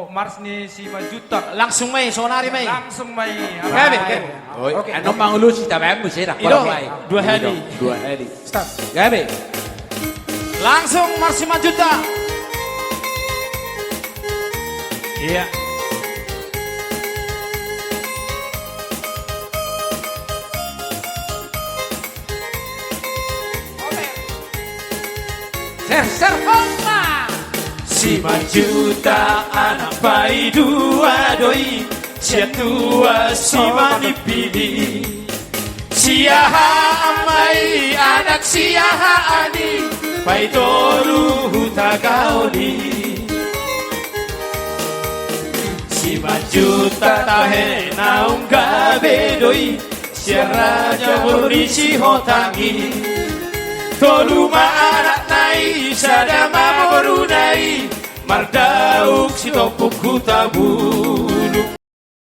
Mars ni si Majutak. Langsung may, sonari may. Langsung may. Gabi, gabi. Okay. Anong pangulo si Tabem? Busira. Ilo, dua heli. Dua heli. Start. Gabi. Langsung Mars si Majutak. Iya. Ser, homa. Si Majuta anak bayi dua doi, sia tua si manipili. Siaha amai anak siaha ani, pai toru huta kaoli. Si Majuta tahe naung gabe doi, sia raja bori si hotangi. Tolu anak nai sadama borunai, mardauk si topuk hutabu.